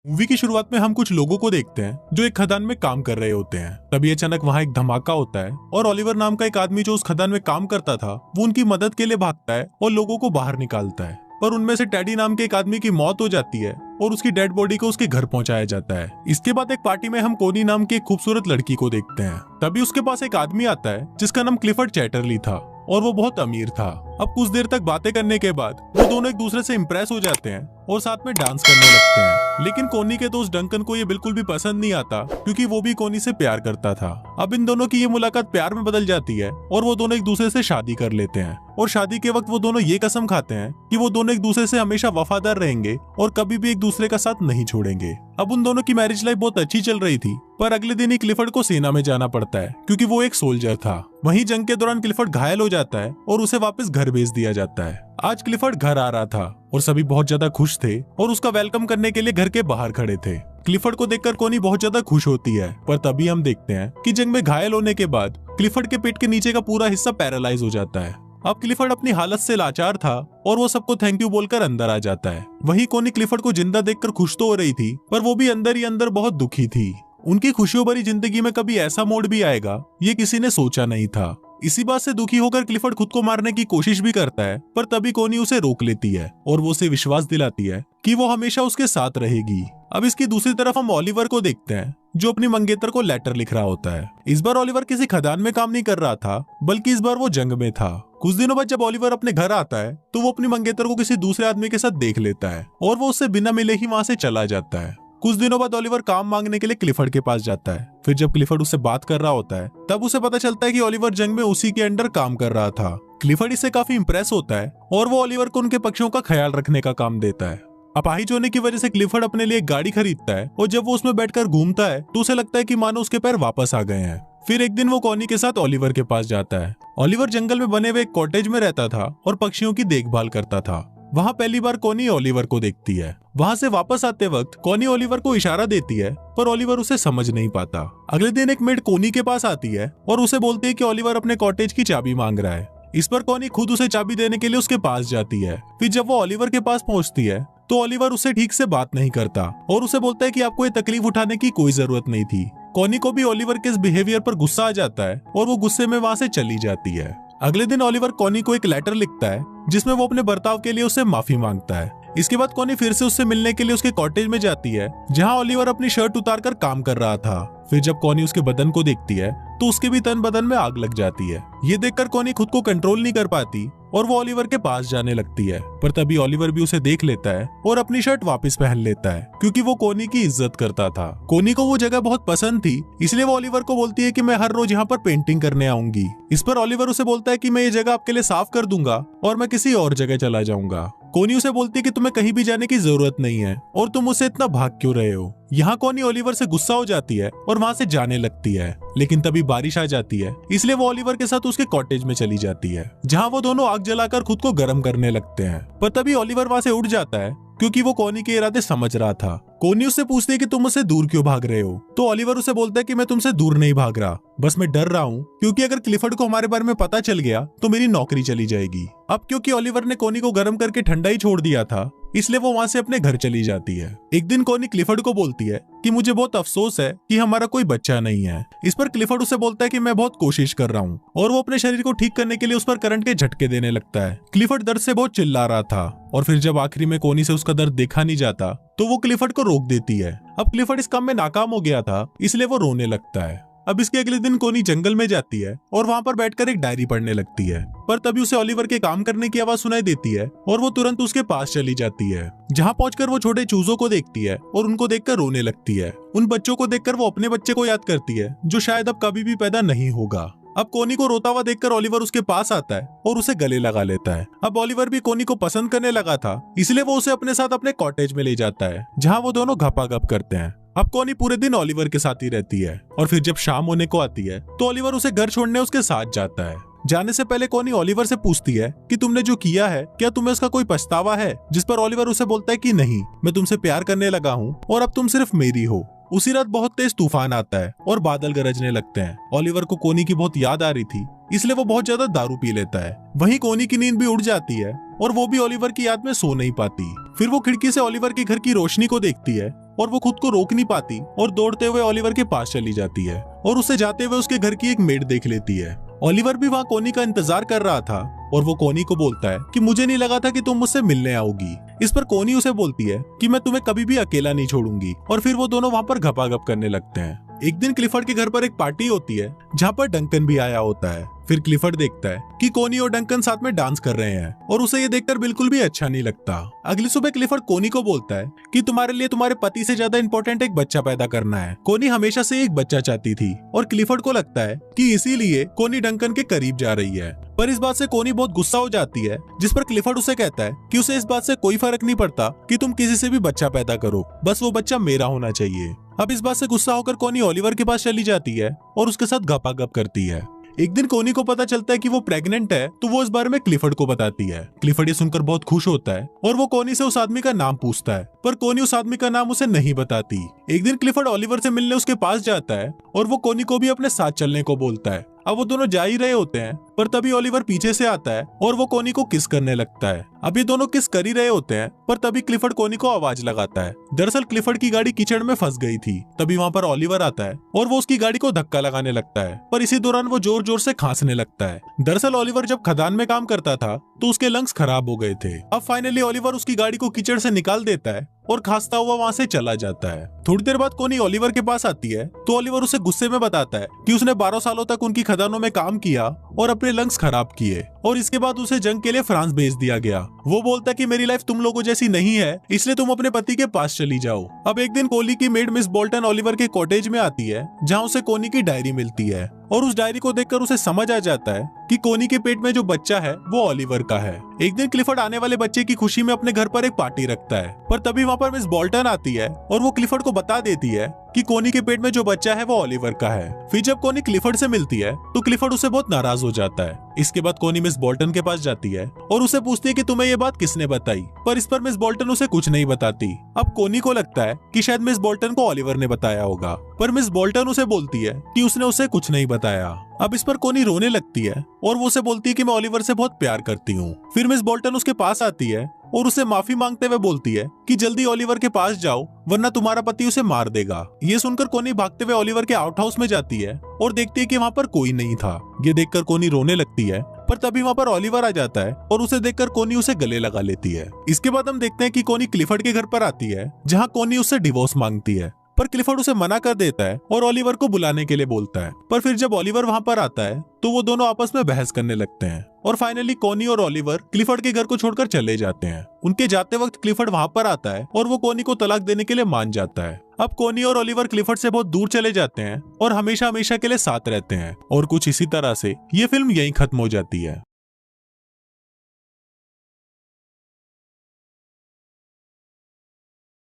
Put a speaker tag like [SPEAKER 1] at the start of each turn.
[SPEAKER 1] Movie की शुरुआत में हम कुछ लोगों को देखते हैं जो एक खदान में काम कर रहे होते हैं। तभी अचानक वहाँ एक धमाका होता है और ओलिवर नाम का एक आदमी जो उस खदान में काम करता था वो उनकी मदद के लिए भागता है और लोगों को बाहर निकालता है। पर उनमें से टेडी नाम के एक आदमी की मौत हो जाती है और उसकी डेड बॉडी को उसके घर पहुंचाया जाता है। इसके बाद एक पार्टी में हम कोनी नाम की एक खूबसूरत लड़की को देखते हैं। तभी उसके पास एक आदमी आता है जिसका नाम क्लिफर्ड चैटरली था और वो बहुत अमीर था। अब कुछ देर तक बातें करने के बाद वो दोनों एक दूसरे से इम्प्रेस हो जाते हैं और साथ में डांस करने लगते हैं। लेकिन कोनी के दोस्त डंकन को ये बिल्कुल भी पसंद नहीं आता क्योंकि वो भी कोनी से प्यार करता था। अब इन दोनों की ये मुलाकात प्यार में बदल जाती है और वो दोनों एक दूसरे से शादी कर लेते हैं। और शादी के वक्त वो दोनों ये कसम खाते हैं कि वो दोनों एक दूसरे से हमेशा वफादार रहेंगे और कभी भी एक दूसरे का साथ नहीं छोड़ेंगे। अब उन दोनों की मैरिज लाइफ बहुत अच्छी चल रही थी, पर अगले दिन ही क्लिफर्ड को सेना में जाना पड़ता है क्योंकि वो एक सोल्जर था। वहीं जंग के दौरान क्लिफर्ड घायल हो जाता है और उसे वापस घर भेज दिया जाता है। आज क्लिफर्ड घर आ रहा था और सभी बहुत ज्यादा खुश थे और उसका वेलकम करने के लिए घर के बाहर खड़े थे। क्लिफर्ड को देखकर कोनी बहुत ज्यादा खुश होती है, पर तभी हम देखते हैं कि जंग में घायल होने के बाद क्लिफर्ड के पेट के नीचे का पूरा हिस्सा पैरालाइज हो जाता है। अब क्लिफर्ड अपनी हालत से लाचार था और वो सबको थैंक यू बोलकर अंदर आ जाता है। वहीं कोनी क्लिफर्ड को जिंदा देखकर खुश तो हो रही थी, पर वो भी अंदर ही अंदर बहुत दुखी थी। उनकी खुशियों भरी जिंदगी में कभी ऐसा मोड़ भी आएगा ये किसी ने सोचा नहीं था। इसी बात से दुखी होकर क्लिफर्ड खुद को मारने की कोशिश भी करता है, पर तभी कोनी उसे रोक लेती है और वो उसे विश्वास दिलाती है कि वो हमेशा उसके साथ रहेगी। अब इसकी दूसरी तरफ हम ओलिवर को देखते हैं जो अपनी मंगेतर को लेटर लिख रहा होता है। इस बार ओलिवर किसी खदान में काम नहीं कर रहा था, बल्कि इस बार वो जंग में था। कुछ दिनों बाद जब ओलिवर अपने घर आता है तो वो अपनी मंगेतर को किसी दूसरे आदमी के साथ देख लेता है और वो उससे बिना मिले ही वहाँ से चला जाता है। कुछ दिनों बाद ओलिवर काम मांगने के लिए क्लिफर्ड के पास जाता है। फिर जब क्लिफर्ड उससे बात कर रहा होता है तब उसे पता चलता है कि ओलिवर जंग में उसी के अंडर काम कर रहा था। क्लिफर्ड इससे काफी इंप्रेस होता है और वो ओलिवर को उनके पक्षियों का ख्याल रखने का काम देता है। अपाहिज होने की वजह से क्लिफर्ड अपने लिए एक गाड़ी खरीदता है और जब वो उसमें बैठकर घूमता है तो उसे लगता है कि मानो उसके पैर वापस आ गए हैं। फिर एक दिन वो कोनी के साथ ओलिवर के पास जाता है। ओलिवर जंगल में बने हुए एक कॉटेज में रहता था और पक्षियों की देखभाल करता था। वहाँ पहली बार कोनी ओलिवर को देखती है। वहाँ से वापस आते वक्त कोनी ओलिवर को इशारा देती है, पर ओलिवर उसे समझ नहीं पाता। अगले दिन एक मेड कोनी के पास आती है और उसे बोलती है कि ओलिवर अपने कॉटेज की चाबी मांग रहा है। इस पर कोनी खुद उसे चाबी देने के लिए उसके पास जाती है। फिर जब वो ओलिवर के पास पहुँचती है तो ओलिवर उससे ठीक से बात नहीं करता और उसे बोलता है कि आपको ये तकलीफ उठाने की कोई जरूरत नहीं थी। कोनी को भी ओलिवर के इस बिहेवियर पर गुस्सा आ जाता है और वो गुस्से में वहाँ से चली जाती है। अगले दिन ओलिवर कोनी को एक लेटर लिखता है जिसमें वो अपने बर्ताव के लिए उससे माफी मांगता है। इसके बाद कोनी फिर से उससे मिलने के लिए उसके कॉटेज में जाती है जहाँ ओलिवर अपनी शर्ट उतारकर काम कर रहा था। फिर जब कोनी उसके बदन को देखती है तो उसके भी तन बदन में आग लग जाती है। ये देखकर कोनी खुद को कंट्रोल नहीं कर पाती और वो ओलिवर के पास जाने लगती है, पर तभी ओलिवर भी उसे देख लेता है और अपनी शर्ट वापस पहन लेता है क्योंकि वो कोनी की इज्जत करता था। कोनी को वो जगह बहुत पसंद थी, इसलिए वो ओलिवर को बोलती है कि मैं हर रोज यहाँ पर पेंटिंग करने आऊंगी। इस पर ओलिवर उसे बोलता है कि मैं ये जगह आपके लिए साफ कर दूंगा और मैं किसी और जगह चला जाऊंगा। कोनी उसे बोलती है कि तुम्हें कहीं भी जाने की जरूरत नहीं है और तुम उसे इतना भाग क्यों रहे हो। यहाँ कोनी ओलिवर से गुस्सा हो जाती है और वहाँ से जाने लगती है, लेकिन तभी बारिश आ जाती है, इसलिए वो ओलिवर के साथ उसके कॉटेज में चली जाती है जहाँ वो दोनों आग जलाकर खुद को गर्म करने लगते हैं। पर तभी ओलिवर वहाँ से उठ जाता है क्योंकि वो कोनी के इरादे समझ रहा था। कोनी उससे पूछती है कि तुम मुझसे दूर क्यों भाग रहे हो, तो ओलिवर उसे बोलता है कि मैं तुमसे दूर नहीं भाग रहा, बस मैं डर रहा हूँ क्योंकि अगर क्लिफर्ड को हमारे बारे में पता चल गया तो मेरी नौकरी चली जाएगी। अब क्योंकि ओलिवर ने कोनी को गर्म करके ठंडा ही छोड़ दिया था, इसलिए वो वहाँ से अपने घर चली जाती है। एक दिन कोनी क्लिफर्ड को बोलती है कि मुझे बहुत अफसोस है कि हमारा कोई बच्चा नहीं है। इस पर क्लिफर्ड उसे बोलता है कि मैं बहुत कोशिश कर रहा हूँ और वो अपने शरीर को ठीक करने के लिए उस पर करंट के झटके देने लगता है। क्लिफर्ड दर्द से बहुत चिल्ला रहा था और फिर जब आखिरी में कोनी से उसका दर्द देखा नहीं जाता तो वो क्लिफर्ड को रोक देती है। अब क्लिफर्ड इस काम में नाकाम हो गया था, इसलिए वो रोने लगता है। अब इसके अगले दिन कोनी जंगल में जाती है और वहाँ पर बैठकर एक डायरी पढ़ने लगती है, पर तभी उसे ओलिवर के काम करने की आवाज सुनाई देती है और वो तुरंत उसके पास चली जाती है। जहाँ पहुंचकर वो छोटे चूजों को देखती है और उनको देखकर रोने लगती है। उन बच्चों को देखकर वो अपने बच्चे को याद करती है जो शायद अब कभी भी पैदा नहीं होगा। अब कोनी को रोता हुआ देखकर ओलिवर उसके पास आता है और उसे गले लगा लेता है। अब ओलिवर भी कोनी को पसंद करने लगा था, इसलिए वो उसे अपने साथ अपने कॉटेज में ले जाता है जहाँ वो दोनों घपाघप करते हैं। अब कोनी पूरे दिन ओलिवर के साथ ही रहती है और फिर जब शाम होने को आती है तो ओलिवर उसे घर छोड़ने उसके साथ जाता है। जाने से पहले कोनी ओलिवर से पूछती है कि तुमने जो किया है क्या तुम्हें उसका कोई पछतावा है, जिस पर ओलिवर उसे बोलता है कि नहीं, मैं तुमसे प्यार करने लगा हूँ और अब तुम सिर्फ मेरी हो। उसी रात बहुत तेज तूफान आता है और बादल गरजने लगते हैं। ओलिवर को कोनी की बहुत याद आ रही थी, इसलिए वो बहुत ज्यादा दारू पी लेता है। वहीं कोनी की नींद भी उड़ जाती है और वो भी ओलिवर की याद में सो नहीं पाती। फिर वो खिड़की से ओलिवर के घर की रोशनी को देखती है और वो खुद को रोक नहीं पाती और दौड़ते हुए ओलिवर के पास चली जाती है और उसे जाते हुए उसके घर की एक मेड देख लेती है। ओलिवर भी वहाँ कोनी का इंतजार कर रहा था और वो कोनी को बोलता है कि मुझे नहीं लगा था कि तुम मुझसे मिलने आओगी। इस पर कोनी उसे बोलती है कि मैं तुम्हें कभी भी अकेला नहीं छोड़ूंगी और फिर वो दोनों वहाँ पर घपाघप करने लगते हैं। एक दिन क्लिफर्ड के घर पर एक पार्टी होती है जहाँ पर डंकन भी आया होता है। फिर क्लिफर्ड देखता है कि कोनी और डंकन साथ में डांस कर रहे हैं और उसे ये देखकर बिल्कुल भी अच्छा नहीं लगता। अगली सुबह क्लिफर्ड कोनी को बोलता है कि तुम्हारे लिए तुम्हारे पति से ज्यादा इंपॉर्टेंट एक बच्चा पैदा करना है। कोनी हमेशा से एक बच्चा चाहती थी और क्लिफर्ड को लगता है कि इसीलिए कोनी डंकन के करीब जा रही है। पर इस बात से कोनी बहुत गुस्सा हो जाती है, जिस पर क्लिफर्ड उसे कहता है कि उसे इस बात से कोई फर्क नहीं पड़ता कि तुम किसी से भी बच्चा पैदा करो, बस वो बच्चा मेरा होना चाहिए। अब इस बात से गुस्सा होकर कोनी ओलिवर के पास चली जाती है और उसके साथ घपाघप करती है। एक दिन कोनी को पता चलता है कि वो प्रेग्नेंट है, तो वो इस बारे में क्लिफर्ड को बताती है। क्लिफर्ड ये सुनकर बहुत खुश होता है और वो कोनी से उस आदमी का नाम पूछता है, पर कोनी उस आदमी का नाम उसे नहीं बताती। एक दिन क्लिफर्ड ओलिवर से मिलने उसके पास जाता है और वो कोनी को भी अपने साथ चलने को बोलता है। अब वो दोनों जा ही रहे होते हैं, पर तभी ओलिवर पीछे से आता है और वो कोनी को किस करने लगता है। अब ये दोनों किस कर ही रहे होते हैं, पर तभी क्लिफर्ड कोनी को आवाज लगाता है। दरअसल क्लिफर्ड की गाड़ी कीचड़ में फंस गई थी। तभी वहाँ पर ओलिवर आता है और वो उसकी गाड़ी को धक्का लगाने लगता है, पर इसी दौरान वो जोर जोर से खांसने लगता है। दरअसल ओलिवर जब खदान में काम करता था तो उसके लंग्स खराब हो गए थे। अब फाइनली ओलिवर उसकी गाड़ी को कीचड़ से निकाल देता है और खांसता हुआ वहाँ से चला जाता है। थोड़ी देर बाद कोनी ओलिवर के पास आती है तो ओलिवर उसे गुस्से में बताता है कि उसने 12 सालों तक उनकी खदानों में काम किया और अपने लंग्स खराब किए और इसके बाद उसे जंग के लिए फ्रांस भेज दिया गया। वो बोलता है कि मेरी लाइफ तुम लोगों जैसी नहीं है, इसलिए तुम अपने पति के पास चली जाओ। अब एक दिन कोली की मेड मिस बोल्टन ओलिवर के कॉटेज में आती है जहाँ उसे कोनी की डायरी मिलती है और उस डायरी को देखकर उसे समझ आ जाता है कि कोनी के पेट में जो बच्चा है वो ओलिवर का है। एक दिन क्लिफर्ड आने वाले बच्चे की खुशी में अपने घर पर एक पार्टी रखता है, पर तभी वहाँ पर मिस बोल्टन आती है और वो क्लिफर्ड को बता देती है कि कोनी के पेट में जो बच्चा है वो ओलिवर का है। फिर जब कोनी क्लिफर्ड से मिलती है तो क्लिफर्ड उसे बहुत नाराज हो जाता है। इसके बाद कोनी मिस बोल्टन के पास जाती है और उसे पूछती है कि तुम्हें ये बात किसने बताई, पर इस पर मिस बोल्टन उसे कुछ नहीं बताती। अब कोनी को लगता है कि शायद मिस बोल्टन को ओलिवर ने बताया होगा, पर मिस बोल्टन उसे बोलती है कि उसने उसे कुछ नहीं बताया। अब इस पर कोनी रोने लगती है और वो उसे बोलती है कि मैं ओलिवर से बहुत प्यार करती हूँ। फिर मिस बोल्टन उसके पास आती है और उसे माफी मांगते हुए बोलती है कि जल्दी ओलिवर के पास जाओ वरना तुम्हारा पति उसे मार देगा। ये सुनकर कोनी भागते हुए ओलिवर के आउट हाउस में जाती है और देखती है कि वहाँ पर कोई नहीं था। ये देखकर कोनी रोने लगती है, पर तभी वहाँ पर ओलिवर आ जाता है और उसे देखकर कोनी उसे गले लगा लेती है। इसके बाद हम देखते हैं कि कोनी क्लिफर्ड के घर पर आती है जहाँ कोनी उससे डिवोर्स मांगती है, पर क्लिफर्ड उसे मना कर देता है और ओलिवर को बुलाने के लिए बोलता है। पर फिर जब ओलिवर वहाँ पर आता है तो वो दोनों आपस में बहस करने लगते हैं और फाइनली कोनी और ओलिवर क्लिफर्ड के घर को छोड़कर चले जाते हैं। उनके जाते वक्त क्लिफर्ड वहाँ पर आता है और वो कोनी को तलाक देने के लिए मान जाता है। अब कोनी और ओलिवर क्लिफर्ड से बहुत दूर चले जाते हैं और हमेशा हमेशा के लिए साथ रहते हैं और कुछ इसी तरह से ये फिल्म यहीं खत्म हो जाती है।